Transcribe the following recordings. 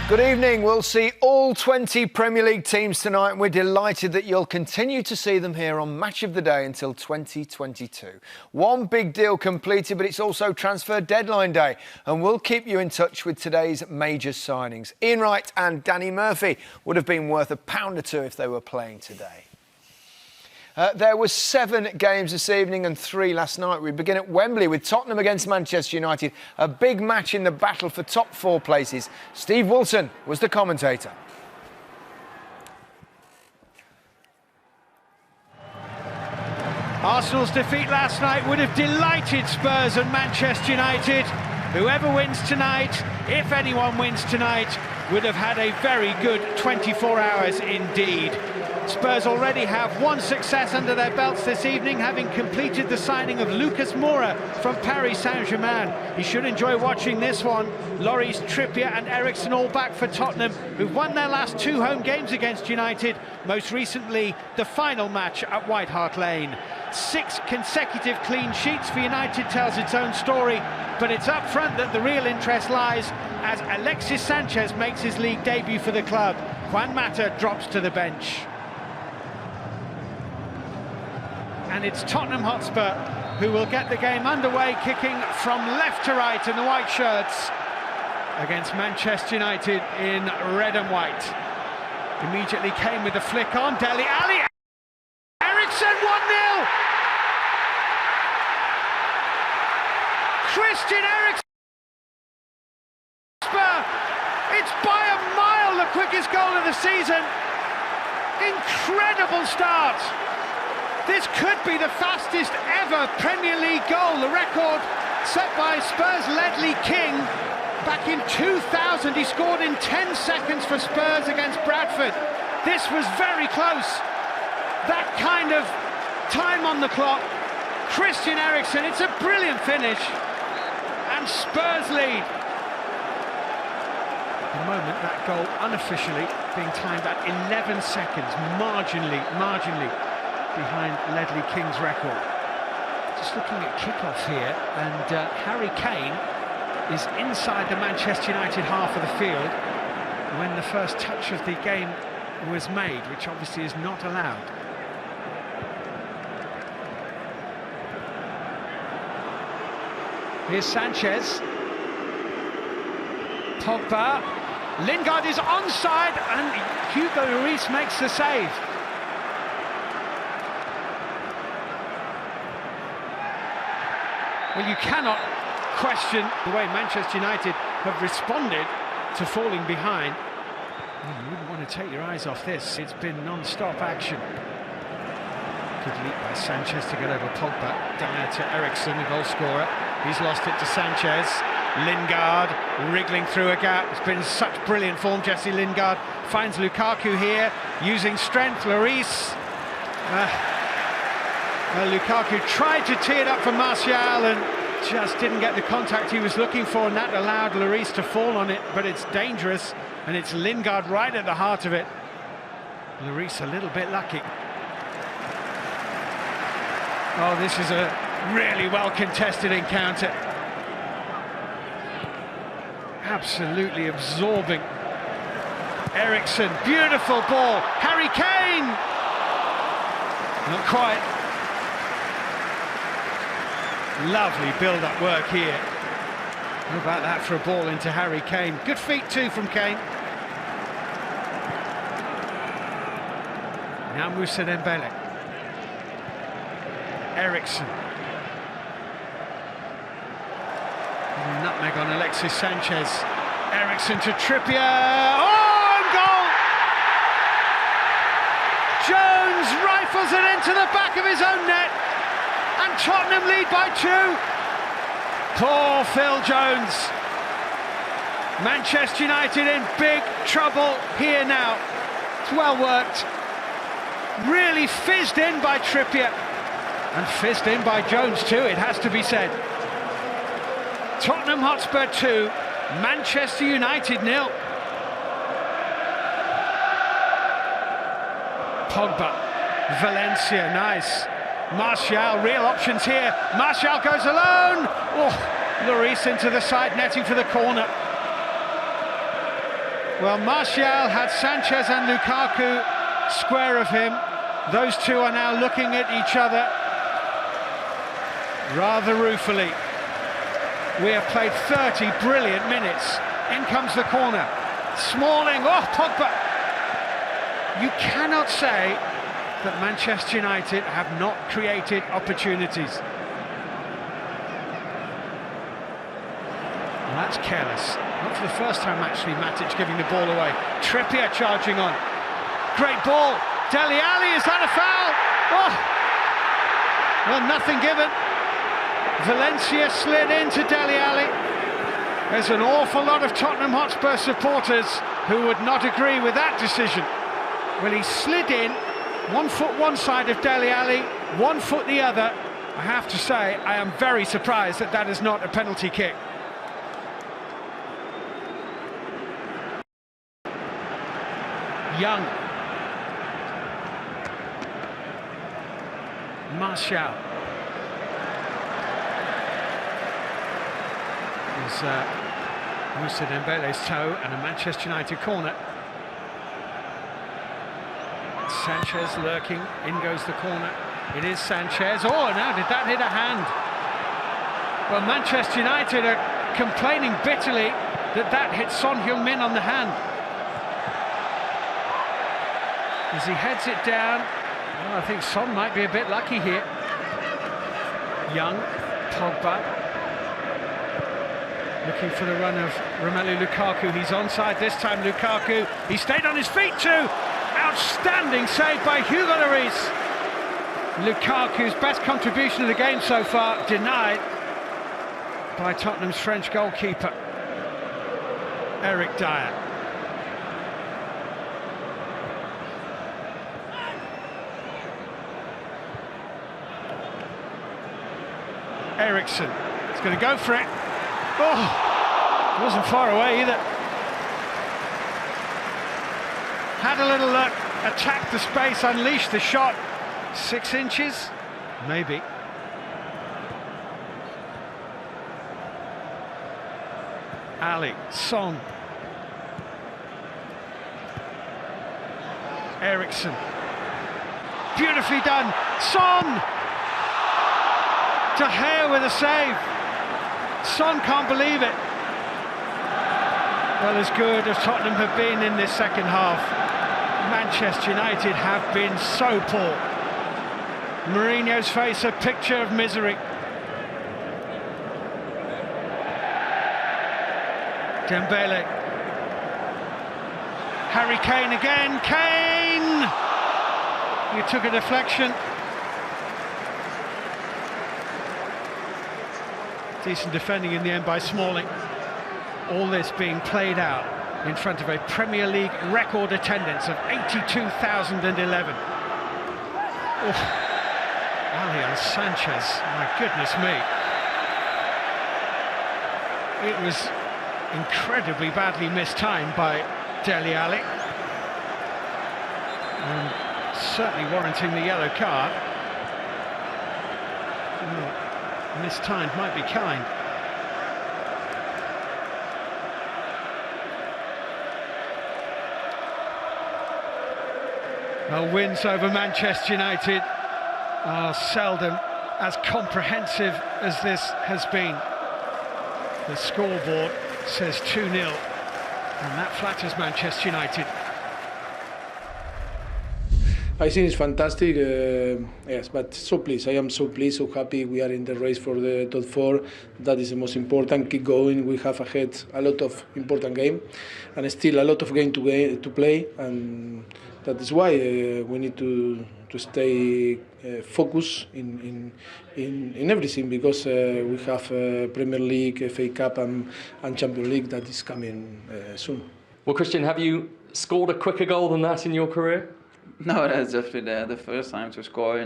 Good evening. We'll see all 20 Premier League teams tonight, and we're delighted that you'll continue to see them here on Match of the Day until 2022. One big deal completed, but it's also transfer deadline day, and we'll keep you in touch with today's major signings. Ian Wright and Danny Murphy would have been worth £1 or £2 if they were playing today. There were 7 games this evening and 3 last night. We begin at Wembley with Tottenham against Manchester United. A big match in the battle for top 4 places. Steve Wilson was the commentator. Arsenal's defeat last night would have delighted Spurs and Manchester United. Whoever wins tonight, if anyone wins tonight, would have had a very good 24 hours indeed. Spurs already have one success under their belts this evening, having completed the signing of Lucas Moura from Paris Saint-Germain. You should enjoy watching this one. Lloris, Trippier and Eriksen all back for Tottenham, who've won their last 2 home games against United, most recently the final match at White Hart Lane. 6 consecutive clean sheets for United tells its own story, but it's up front that the real interest lies as Alexis Sanchez makes his league debut for the club. Juan Mata drops to the bench. And it's Tottenham Hotspur who will get the game underway, kicking from left to right in the white shirts against Manchester United in red and white. Immediately came with a flick on, Dele Alli, Eriksen 1-0! Christian Eriksen! It's by a mile the quickest goal of the season. Incredible start. This could be the fastest ever Premier League goal, the record set by Spurs' Ledley King. Back in 2000, he scored in 10 seconds for Spurs against Bradford. This was very close. That kind of time on the clock. Christian Eriksen, it's a brilliant finish. And Spurs lead. At the moment, that goal unofficially being timed at 11 seconds, marginally behind Ledley King's record. Just looking at kickoff here, and Harry Kane is inside the Manchester United half of the field when the first touch of the game was made, which obviously is not allowed. Here's Sanchez. Pogba. Lingard is onside, and Hugo Lloris makes the save. Well, you cannot question the way Manchester United have responded to falling behind. Well, you wouldn't want to take your eyes off this. It's been non-stop action. Good leap by Sanchez to get over Pogba. Down to Eriksen, the goal scorer. He's lost it to Sanchez. Lingard wriggling through a gap. It's been such brilliant form. Jesse Lingard finds Lukaku here, using strength. Lloris. Lukaku tried to tee it up for Martial and just didn't get the contact he was looking for, and that allowed Lloris to fall on it, but it's dangerous, and it's Lingard right at the heart of it. Lloris a little bit lucky. Oh, this is a really well-contested encounter. Absolutely absorbing. Eriksen, beautiful ball. Harry Kane! Not quite. Lovely build-up work here. How about that for a ball into Harry Kane? Good feet too from Kane. Now Moussa Dembele. Eriksen. Nutmeg on Alexis Sanchez. Eriksen to Trippier. Oh, and goal! Jones rifles it into the back of his own net. And Tottenham lead by 2. Poor Phil Jones. Manchester United in big trouble here now. It's well worked. Really fizzed in by Trippier. And fizzed in by Jones too, it has to be said. Tottenham Hotspur 2, Manchester United 0. Pogba, Valencia, nice. Martial, real options here. Martial goes alone. Oh, Lloris into the side netting for the corner. Well, Martial had Sanchez and Lukaku square of him. Those two are now looking at each other rather ruefully. We have played 30 brilliant minutes. In comes the corner. Smalling, oh, Pogba. You cannot say that Manchester United have not created opportunities. Well, that's careless. Not for the first time, actually, Matic giving the ball away. Trippier charging on. Great ball. Dele Alli, is that a foul? Oh! Well, nothing given. Valencia slid into Dele Alli. There's an awful lot of Tottenham Hotspur supporters who would not agree with that decision. Well, he slid in, 1 foot one side of Dele Alli, 1 foot the other. I have to say, I am very surprised that that is not a penalty kick. Young. Martial. Is Moussa Dembele's toe and a Manchester United corner. Sanchez lurking, in goes the corner. It is Sanchez. Oh, now did that hit a hand? Well, Manchester United are complaining bitterly that that hit Son Heung-min on the hand. As he heads it down, well, I think Son might be a bit lucky here. Young, Pogba, looking for the run of Romelu Lukaku. He's onside this time, Lukaku. He stayed on his feet too. Outstanding save by Hugo Lloris. Lukaku's best contribution of the game so far, denied by Tottenham's French goalkeeper, Eric Dyer. Eriksson is going to go for it. Oh, wasn't far away either. Had a little look, attacked the space, unleashed the shot. 6 inches, maybe. Ali, Son. Eriksson. Beautifully done. Son! De Gea with a save. Son can't believe it. Well, as good as Tottenham have been in this second half, Manchester United have been so poor. Mourinho's face a picture of misery. Dembele. Harry Kane again. Kane! He took a deflection. Decent defending in the end by Smalling. All this being played out in front of a Premier League record attendance of 82,011. Ali and Sanchez, my goodness me. It was incredibly badly mistimed by Dele Alli. And certainly warranting the yellow card. Well, mistimed might be kind. Well, wins over Manchester United are seldom as comprehensive as this has been. The scoreboard says 2-0, and that flatters Manchester United. I think it's fantastic, yes, but so pleased. I am so pleased, so happy. We are in the race for the top 4. That is the most important. Keep going. We have ahead a lot of important game, and still a lot of game to play, and that is why we need to stay focused in everything, because we have Premier League, FA Cup, and Champions League that is coming soon. Well, Christian, have you scored a quicker goal than that in your career? No, that's just the first time to score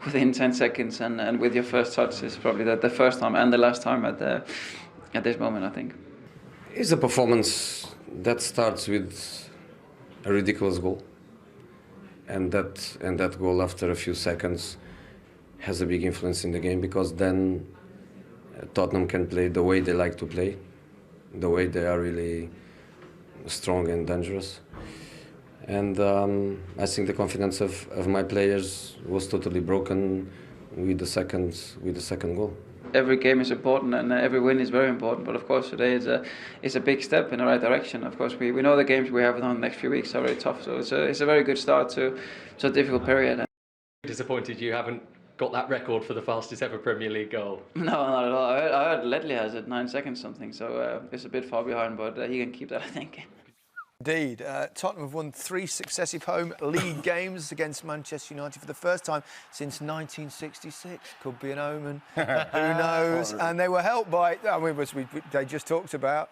within 10 seconds, and with your first touch is probably the first time and the last time at this moment, I think. It's a performance that starts with a ridiculous goal, and that goal after a few seconds has a big influence in the game, because then Tottenham can play the way they like to play, the way they are really strong and dangerous. And I think the confidence of my players was totally broken with the second goal. Every game is important and every win is very important, but of course today is a big step in the right direction. Of course we know the games we have on the next few weeks are very tough, so it's a very good start to a difficult period. Disappointed you haven't got that record for the fastest ever Premier League goal? No, not at all. I heard Ledley has it 9 seconds something, so it's a bit far behind, but he can keep that, I think. Indeed. Tottenham have won 3 successive home league games against Manchester United for the first time since 1966. Could be an omen. Who knows? And they were helped by, I mean, as they just talked about,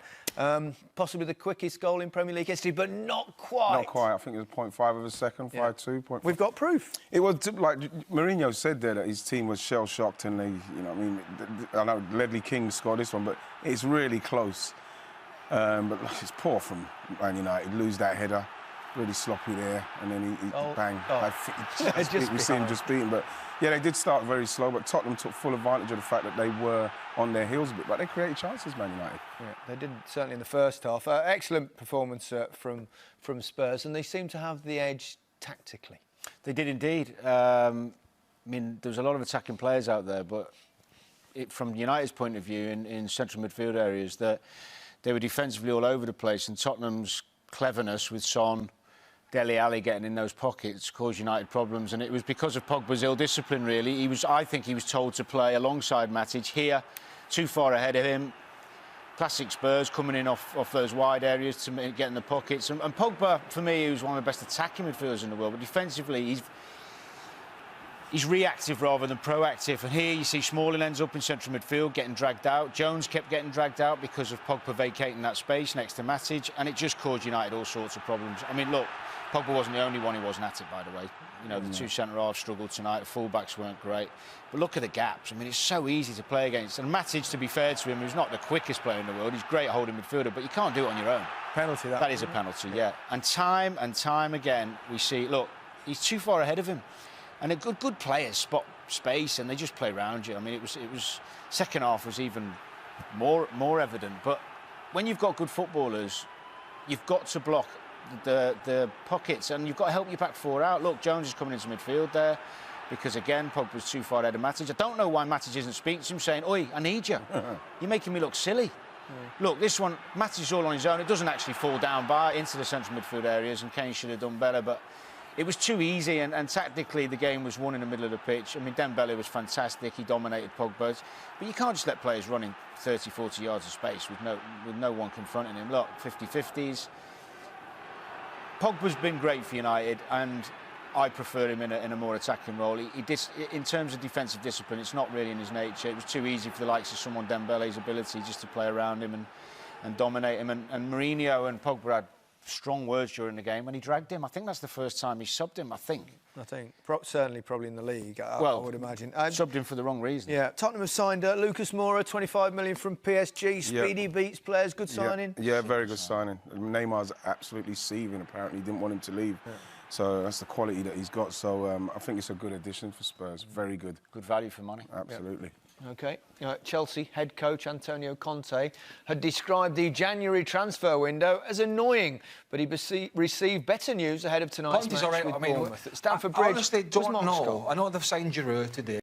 possibly the quickest goal in Premier League history, but not quite. Not quite. I think it was 0.5 of a second, 5.2. We've got proof. It was like Mourinho said there that his team was shell-shocked and they, you know, I mean, I know Ledley King scored this one, but it's really close. But it's poor from Man United. Lose that header, really sloppy there, and then he bang. I think we see him just beaten. But yeah, they did start very slow, but Tottenham took full advantage of the fact that they were on their heels a bit, but they created chances, Man United. Yeah, they didn't, certainly in the first half. Excellent performance from Spurs, and they seem to have the edge tactically. They did indeed. I mean, there was a lot of attacking players out there, but from United's point of view, in central midfield areas, that they were defensively all over the place, and Tottenham's cleverness with Son, Dele Alli getting in those pockets caused United problems, and it was because of Pogba's ill discipline, really. I think he was told to play alongside Matic here, too far ahead of him. Classic Spurs coming in off those wide areas to get in the pockets. And Pogba, for me, he was one of the best attacking midfielders in the world, but defensively, he's reactive rather than proactive. And here you see Smalling ends up in central midfield, getting dragged out. Jones kept getting dragged out because of Pogba vacating that space next to Matic, and it just caused United all sorts of problems. I mean, look, Pogba wasn't the only one who wasn't at it, by the way. You know, the 2 centre-halves struggled tonight, the full-backs weren't great. But look at the gaps. I mean, it's so easy to play against. And Matic, to be fair to him, who's not the quickest player in the world, he's great at holding midfielder, but you can't do it on your own. Penalty, that is a penalty, yeah. And time again, we see, look, he's too far ahead of him. And a good players spot space and they just play around you. I mean, it was second half was even more evident. But when you've got good footballers, you've got to block the pockets and you've got to help your back 4 out. Look, Jones is coming into midfield there because, again, Pogba's too far ahead of Matic. I don't know why Matic isn't speaking to him saying, "Oi, I need you. You're making me look silly." Look, this one, Matic is all on his own. It doesn't actually fall down into the central midfield areas, and Kane should have done better, but it was too easy, and tactically the game was won in the middle of the pitch. I mean, Dembele was fantastic. He dominated Pogba. But you can't just let players run in 30, 40 yards of space with no one confronting him. Look, 50-50s. Pogba's been great for United, and I prefer him in a more attacking role. In terms of defensive discipline, it's not really in his nature. It was too easy for the likes of someone Dembele's ability just to play around him and dominate him. And Mourinho and Pogba had strong words during the game when he dragged him. I think that's the first time he subbed him, I think. Certainly probably in the league, I would imagine. Subbed him for the wrong reason. Yeah, Tottenham have signed Lucas Moura, 25 million from PSG. Speedy beats players, good signing. Yeah, very good signing. Neymar's absolutely seething, apparently. He didn't want him to leave. Yeah. So that's the quality that he's got. So I think it's a good addition for Spurs. Very good. Good value for money. Absolutely. Yep. OK. Chelsea head coach Antonio Conte had described the January transfer window as annoying, but he received better news ahead of tonight's match with Bournemouth at Stamford Bridge. I honestly don't know. I know they've signed Giroud today.